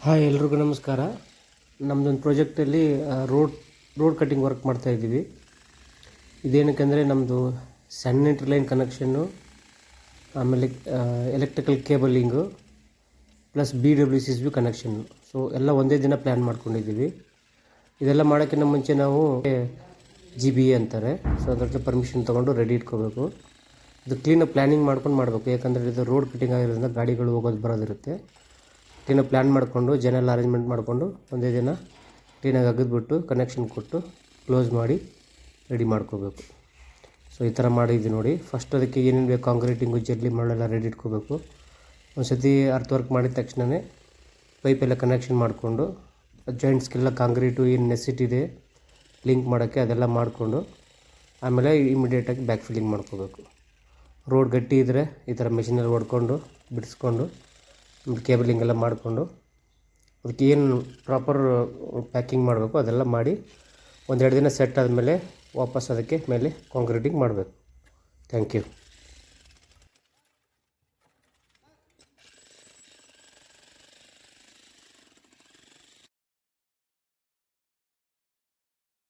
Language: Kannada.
ಹಾಯ್ ಎಲ್ರಿಗೂ ನಮಸ್ಕಾರ. ನಮ್ಮದೊಂದು ಪ್ರಾಜೆಕ್ಟಲ್ಲಿ ರೋಡ್ ಕಟ್ಟಿಂಗ್ ವರ್ಕ್ ಮಾಡ್ತಾಯಿದ್ದೀವಿ. ಇದೇನಕ್ಕೆಂದರೆ ನಮ್ಮದು ಸ್ಯಾನಿಟರಿ ಲೈನ್ ಕನೆಕ್ಷನ್ನು, ಆಮೇಲೆ ಎಲೆಕ್ಟ್ರಿಕಲ್ ಕೇಬಲಿಂಗು ಪ್ಲಸ್ BWCSB ಕನೆಕ್ಷನ್ನು. ಸೊ ಎಲ್ಲ ಒಂದೇ ದಿನ ಪ್ಲ್ಯಾನ್ ಮಾಡ್ಕೊಂಡಿದ್ದೀವಿ. ಇದೆಲ್ಲ ಮಾಡೋಕ್ಕಿಂತ ಮುಂಚೆ ನಾವು GBA ಅಂತಾರೆ, ಸೊ ಅದಕ್ಕೆ ಪರ್ಮಿಷನ್ ತೊಗೊಂಡು ರೆಡಿ ಇಟ್ಕೋಬೇಕು. ಇದು ಕ್ಲೀನಾಗಿ ಪ್ಲ್ಯಾನಿಂಗ್ ಮಾಡ್ಕೊಂಡು ಮಾಡಬೇಕು, ಯಾಕಂದರೆ ಇದು ರೋಡ್ ಕಟ್ಟಿಂಗ್ ಆಗಿರೋದ್ರಿಂದ ಗಾಡಿಗಳು ಹೋಗೋದು ಬರೋದಿರುತ್ತೆ. ಕ್ಲೀನಾಗಿ ಪ್ಲ್ಯಾನ್ ಮಾಡಿಕೊಂಡು ಜನ ಎಲ್ಲ ಅರೇಂಜ್ಮೆಂಟ್ ಮಾಡಿಕೊಂಡು ಒಂದೇ ದಿನ ಕ್ಲೀನಾಗಿ ಅಗೆದ್ಬಿಟ್ಟು ಕನೆಕ್ಷನ್ ಕೊಟ್ಟು ಕ್ಲೋಸ್ ಮಾಡಿ ರೆಡಿ ಮಾಡ್ಕೋಬೇಕು. ಸೊ ಈ ಥರ ಮಾಡಿದ್ವಿ ನೋಡಿ. ಫಸ್ಟ್ ಅದಕ್ಕೆ ಏನೇನು ಬೇಕು, ಕಾಂಕ್ರೀಟಿಂಗು, ಜಲ್ಲಿ, ಮಣ್ಣೆಲ್ಲ ರೆಡಿ ಇಟ್ಕೋಬೇಕು. ಒಂದು ಸತಿ ಅರ್ತ್ ವರ್ಕ್ ಮಾಡಿದ ತಕ್ಷಣವೇ ಪೈಪೆಲ್ಲ ಕನೆಕ್ಷನ್ ಮಾಡಿಕೊಂಡು ಜಾಯಿಂಟ್ಸ್ಗೆಲ್ಲ ಕಾಂಕ್ರೀಟು ಏನು ನೆಸಿಟಿದೆ ಲಿಂಕ್ ಮಾಡೋಕ್ಕೆ ಅದೆಲ್ಲ ಮಾಡಿಕೊಂಡು ಆಮೇಲೆ ಇಮಿಡಿಯೇಟಾಗಿ ಬ್ಯಾಕ್ ಫಿಲ್ಲಿಂಗ್ ಮಾಡ್ಕೋಬೇಕು. ರೋಡ್ ಗಟ್ಟಿ ಇದ್ದರೆ ಈ ಥರ ಮೆಷಿನಲ್ಲಿ ಹೊಡ್ಕೊಂಡು ಬಿಡಿಸ್ಕೊಂಡು ಕೇಬಲಿಂಗ್ ಎಲ್ಲ ಮಾಡಿಕೊಂಡು ಅದಕ್ಕೆ ಏನು ಪ್ರಾಪರ್ ಪ್ಯಾಕಿಂಗ್ ಮಾಡಬೇಕು ಅದೆಲ್ಲ ಮಾಡಿ ಒಂದೆರಡು ದಿನ ಸೆಟ್ ಆದಮೇಲೆ ವಾಪಸ್ ಅದಕ್ಕೆ ಮೇಲೆ ಕಾಂಕ್ರೀಟಿಂಗ್ ಮಾಡಬೇಕು. Thank you.